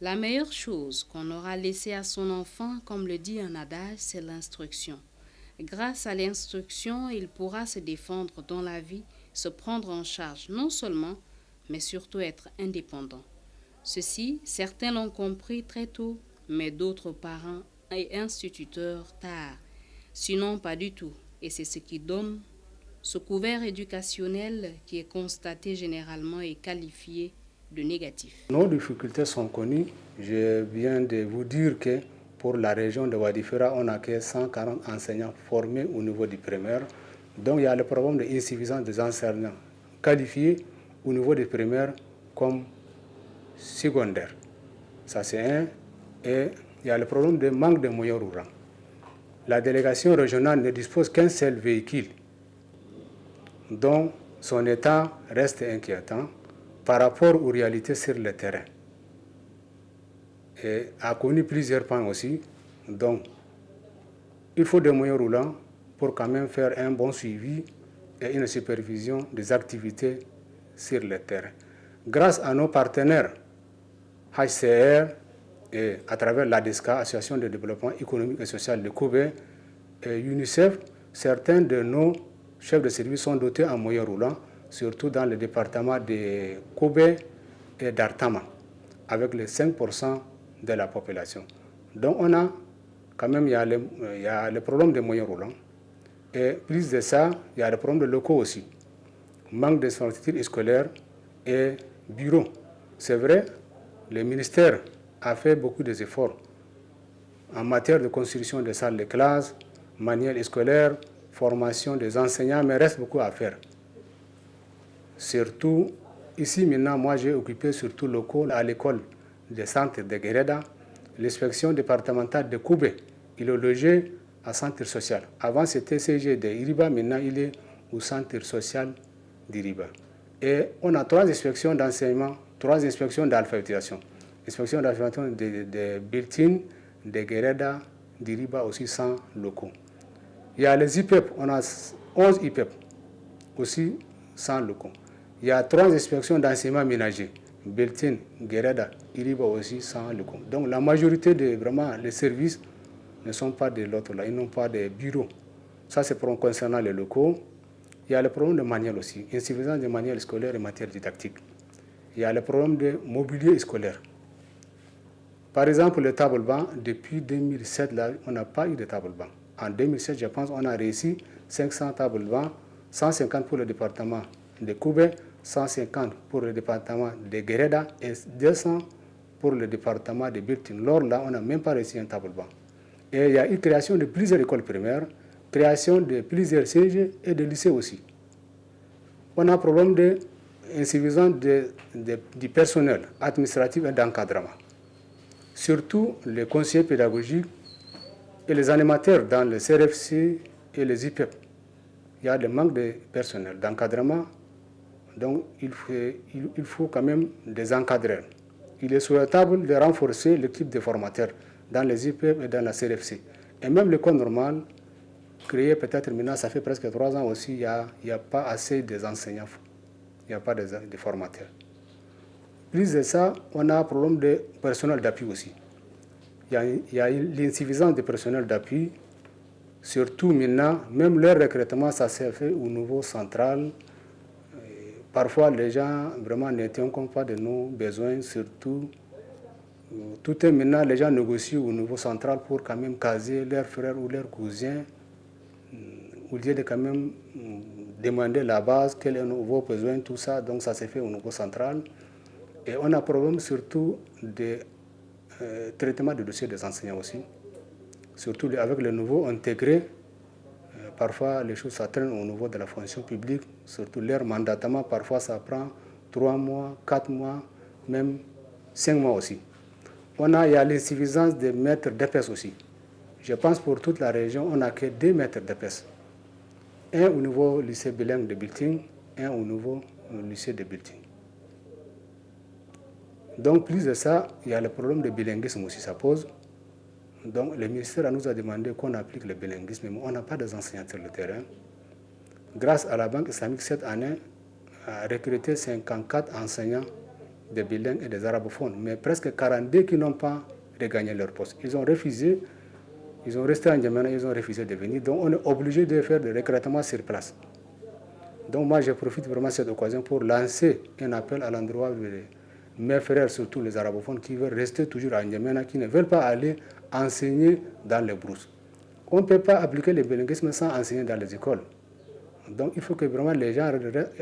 La meilleure chose qu'on aura laissée à son enfant, comme le dit un adage, c'est l'instruction. Grâce à l'instruction, il pourra se défendre dans la vie, se prendre en charge non seulement, mais surtout être indépendant. Ceci, certains l'ont compris très tôt, mais d'autres parents et instituteurs tard. Sinon, pas du tout. Et c'est ce qui donne ce couvert éducationnel qui est constaté généralement et qualifié de négatif. Nos difficultés sont connues. Je viens de vous dire que pour la région de Wadifera, on a que 140 enseignants formés au niveau du primaire. Donc il y a le problème de l'insuffisance des enseignants qualifiés au niveau du primaire comme secondaire. Ça c'est un. Et il y a le problème de manque de moyens ruraux. La délégation régionale ne dispose qu'un seul véhicule, dont son état reste inquiétant par rapport aux réalités sur le terrain. Et a connu plusieurs points aussi. Donc, il faut des moyens roulants pour quand même faire un bon suivi et une supervision des activités sur le terrain. Grâce à nos partenaires HCR et à travers l'ADESCA, Association de développement économique et social de Kobe, et UNICEF, certains de nos chefs de service sont dotés en moyens roulants, surtout dans le département de Kobe et d'Artama, avec les 5% de la population. Donc on a quand même, il y a le problème des moyens roulants. Et plus de ça, il y a le problème de locaux aussi. Manque d'infrastructures scolaires et bureaux. C'est vrai, le ministère a fait beaucoup d'efforts en matière de construction des salles de classe, manuels scolaires, formation des enseignants, mais il reste beaucoup à faire. Surtout, ici maintenant, moi j'ai occupé surtout locaux à l'école des centres de Guéreda, l'inspection départementale de Koubé. Il est logé à centre social. Avant c'était CG de Iriba, maintenant il est au centre social d'Iriba. Et on a 3 inspections d'enseignement, 3 inspections d'alphabétisation. Inspection d'alphabétisation de Biltine, de Guéreda, d'Iriba aussi 100 locaux. Il y a les IPEP, on a 11 IPEP, aussi 100 locaux. Il y a 3 inspections d'enseignement ménager, Beltine, Guéreda, Iriba aussi 100 locaux. Donc la majorité de vraiment les services ne sont pas de l'autre là, ils n'ont pas de bureaux. Ça c'est pour concernant les locaux. Il y a le problème de manuel aussi, insuffisance de manuel scolaire en matière didactique. Il y a le problème de mobilier scolaire. Par exemple, le table-banc, depuis 2007, là, on n'a pas eu de table-banc. En 2007, je pense, on a réussi 500 tables-bancs, 150 pour le département de Koubé, 150 pour le département de Guéreda et 200 pour le département de Biltine. Lors là, on n'a même pas réussi un table-banc. Et il y a eu création de plusieurs écoles primaires, création de plusieurs CG et de lycées aussi. On a un problème d'insuffisance du personnel administratif et d'encadrement. Surtout les conseillers pédagogiques et les animateurs dans le CRFC et les IPEP. Il y a le manque de personnel, d'encadrement, donc il faut quand même des encadreurs. Il est souhaitable de renforcer l'équipe de formateurs dans les IPEP et dans la CRFC. Et même l'école normale, créée peut-être maintenant, ça fait presque 3 ans aussi, il n'y a pas assez d'enseignants, il n'y a pas de formateurs. Plus de ça, on a un problème de personnel d'appui aussi. Il y a l'insuffisance de personnel d'appui, surtout maintenant, même leur recrutement, ça s'est fait au niveau central. Parfois, les gens vraiment ne tiennent compte pas de nos besoins, surtout. Tout est maintenant, les gens négocient au niveau central pour quand même caser leurs frères ou leurs cousins, au lieu de quand même demander la base, quels sont vos besoins, tout ça. Donc ça s'est fait au niveau central. Et on a un problème surtout de traitement des dossiers des enseignants aussi. Surtout avec le nouveau intégré, parfois les choses s'atteignent au niveau de la fonction publique, surtout leur mandatement, parfois ça prend 3 mois, 4 mois, même 5 mois aussi. Il y a l'insuffisance des maîtres d'EPS aussi. Je pense pour toute la région, on n'a que 2 maîtres d'EPS. Un au niveau lycée bilingue de Biltine, un au niveau lycée de Biltine. Donc, plus de ça, il y a le problème de bilinguisme aussi, ça pose. Donc, le ministère nous a demandé qu'on applique le bilinguisme, mais on n'a pas des enseignants sur le terrain. Grâce à la Banque islamique, cette année, a recruté 54 enseignants des bilingues et des arabophones, mais presque 42 qui n'ont pas regagné leur poste. Ils ont refusé, ils ont resté en N'Djamena, ils ont refusé de venir, donc on est obligé de faire des recrutements sur place. Donc moi, je profite vraiment de cette occasion pour lancer un appel à l'endroit de mes frères, surtout les arabophones, qui veulent rester toujours à N'Djamena, qui ne veulent pas aller enseigner dans les brousses. On ne peut pas appliquer le bilinguisme sans enseigner dans les écoles. Donc il faut que vraiment les gens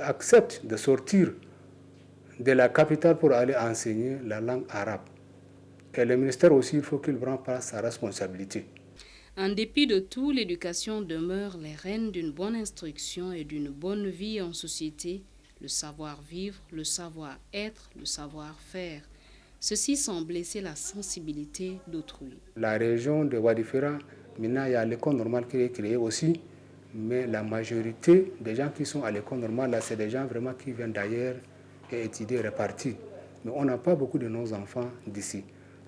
acceptent de sortir de la capitale pour aller enseigner la langue arabe. Et le ministère aussi, il faut qu'il prenne sa responsabilité. En dépit de tout, l'éducation demeure les rênes d'une bonne instruction et d'une bonne vie en société, le savoir-vivre, le savoir-être, le savoir-faire. Ceci sans blesser la sensibilité d'autrui. La région de Wadifera, maintenant, il y a l'école normale qui est créée aussi, mais la majorité des gens qui sont à l'école normale, là, c'est des gens vraiment qui viennent d'ailleurs et étudier répartis. Mais on n'a pas beaucoup de nos enfants d'ici.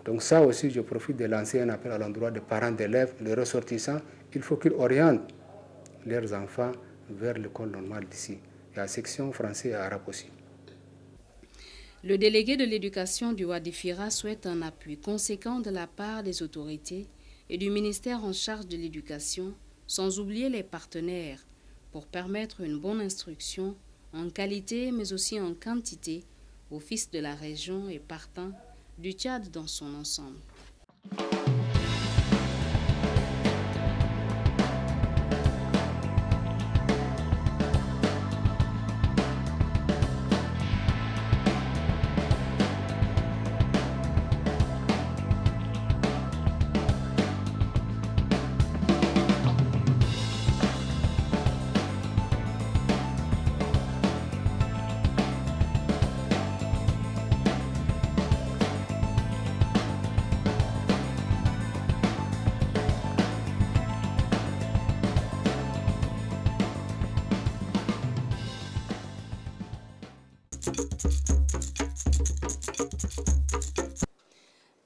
Donc ça aussi, je profite de lancer un appel à l'endroit des parents d'élèves, les ressortissants. Il faut qu'ils orientent leurs enfants vers l'école normale d'ici. Il y a la section français et arabe aussi. Le délégué de l'éducation du Wadifira souhaite un appui conséquent de la part des autorités et du ministère en charge de l'éducation, sans oublier les partenaires, pour permettre une bonne instruction en qualité mais aussi en quantité aux fils de la région et partant du Tchad dans son ensemble.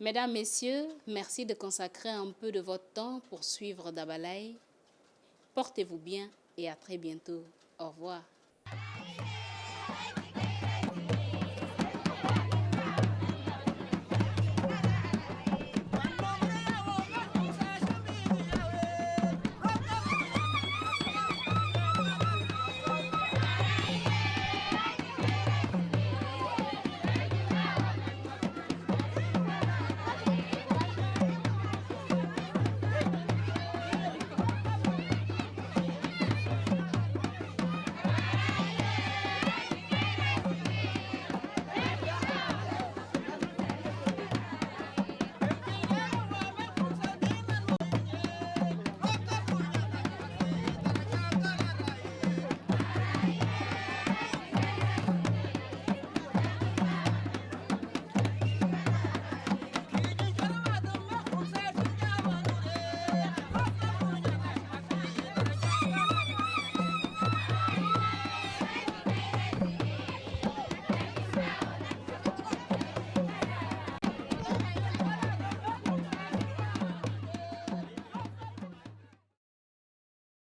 Mesdames, Messieurs, merci de consacrer un peu de votre temps pour suivre Dabalaï. Portez-vous bien et à très bientôt. Au revoir.